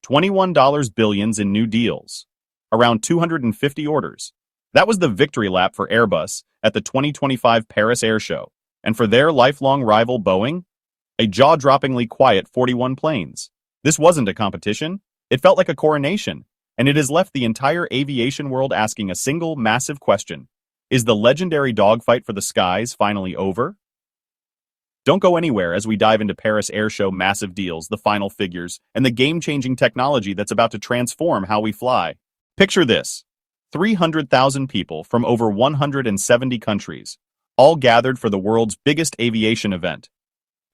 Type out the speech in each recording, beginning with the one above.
$21 billions in new deals. Around 250 orders. That was the victory lap for Airbus at the 2025 Paris Airshow, and for their lifelong rival Boeing, a jaw-droppingly quiet 41 planes. This wasn't a competition, it felt like a coronation, and it has left the entire aviation world asking a single massive question. Is the legendary dogfight for the skies finally over? Don't go anywhere as we dive into Paris Airshow massive deals, the final figures, and the game-changing technology that's about to transform how we fly. Picture this. 300,000 people from over 170 countries, all gathered for the world's biggest aviation event.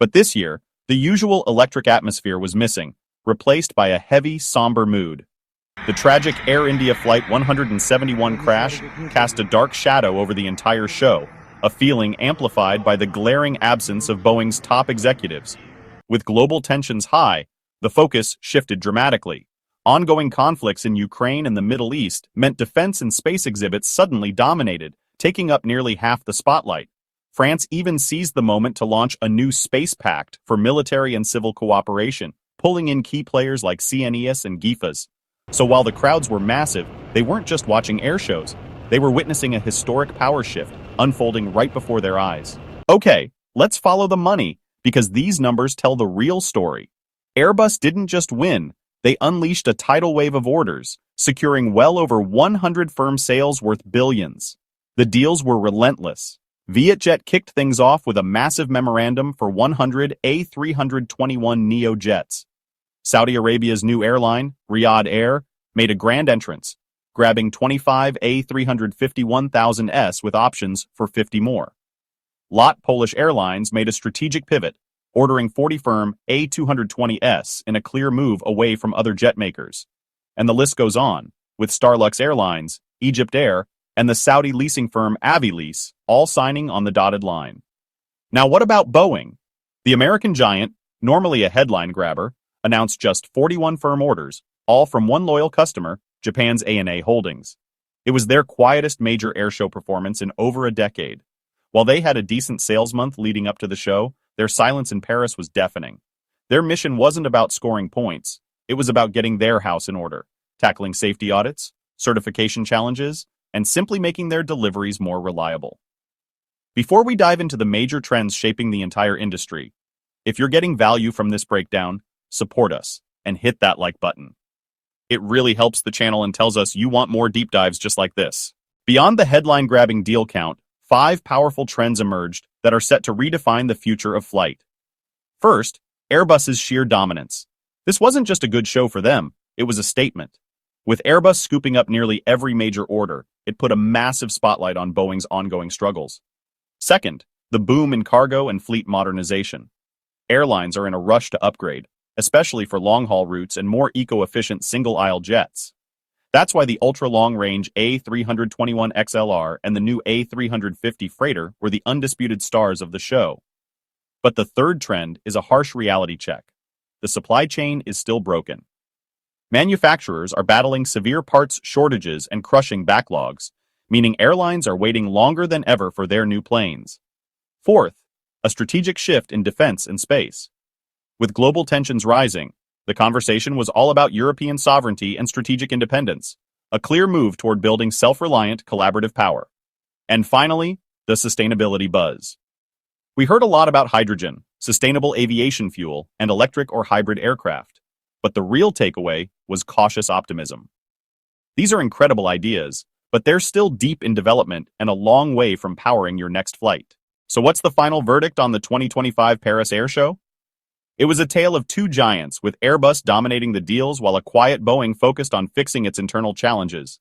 But this year, the usual electric atmosphere was missing, replaced by a heavy, somber mood. The tragic Air India Flight 171 crash cast a dark shadow over the entire show, a feeling amplified by the glaring absence of Boeing's top executives. With global tensions high, the focus shifted dramatically. Ongoing conflicts in Ukraine and the Middle East meant defense and space exhibits suddenly dominated, taking up nearly half the spotlight. France even seized the moment to launch a new space pact for military and civil cooperation, pulling in key players like CNES and GIFAs. So while the crowds were massive, they weren't just watching air shows. They were witnessing a historic power shift unfolding right before their eyes. Okay, let's follow the money, because these numbers tell the real story. Airbus didn't just win, they unleashed a tidal wave of orders, securing well over 100 firm sales worth billions. The deals were relentless. Vietjet kicked things off with a massive memorandum for 100 A321 Neo jets. Saudi Arabia's new airline, Riyadh Air, made a grand entrance, grabbing 25 A351,000s with options for 50 more. LOT Polish Airlines made a strategic pivot, ordering 40 firm A220s in a clear move away from other jet makers. And the list goes on, with Starlux Airlines, Egypt Air, and the Saudi leasing firm Avilease all signing on the dotted line. Now what about Boeing? The American giant, normally a headline grabber, announced just 41 firm orders, all from one loyal customer, Japan's ANA Holdings. It was their quietest major airshow performance in over a decade. While they had a decent sales month leading up to the show, their silence in Paris was deafening. Their mission wasn't about scoring points, it was about getting their house in order, tackling safety audits, certification challenges, and simply making their deliveries more reliable. Before we dive into the major trends shaping the entire industry, if you're getting value from this breakdown, support us and hit that like button. It really helps the channel and tells us you want more deep dives just like this. Beyond the headline-grabbing deal count, 5 powerful trends emerged that are set to redefine the future of flight. First, Airbus's sheer dominance. This wasn't just a good show for them, it was a statement. With Airbus scooping up nearly every major order, it put a massive spotlight on Boeing's ongoing struggles. Second, the boom in cargo and fleet modernization. Airlines are in a rush to upgrade, especially for long-haul routes and more eco-efficient single-aisle jets. That's why the ultra-long-range A321XLR and the new A350 freighter were the undisputed stars of the show. But the third trend is a harsh reality check. The supply chain is still broken. Manufacturers are battling severe parts shortages and crushing backlogs, meaning airlines are waiting longer than ever for their new planes. Fourth, a strategic shift in defense and space. With global tensions rising, the conversation was all about European sovereignty and strategic independence, a clear move toward building self-reliant collaborative power. And finally, the sustainability buzz. We heard a lot about hydrogen, sustainable aviation fuel, and electric or hybrid aircraft. But the real takeaway was cautious optimism. These are incredible ideas, but they're still deep in development and a long way from powering your next flight. So what's the final verdict on the 2025 Paris Airshow? It was a tale of two giants, with Airbus dominating the deals while a quiet Boeing focused on fixing its internal challenges.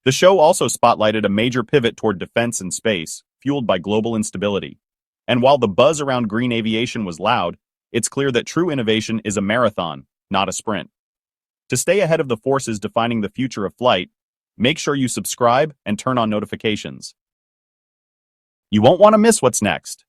The show also spotlighted a major pivot toward defense and space, fueled by global instability. And while the buzz around green aviation was loud, it's clear that true innovation is a marathon, not a sprint. To stay ahead of the forces defining the future of flight, make sure you subscribe and turn on notifications. You won't want to miss what's next.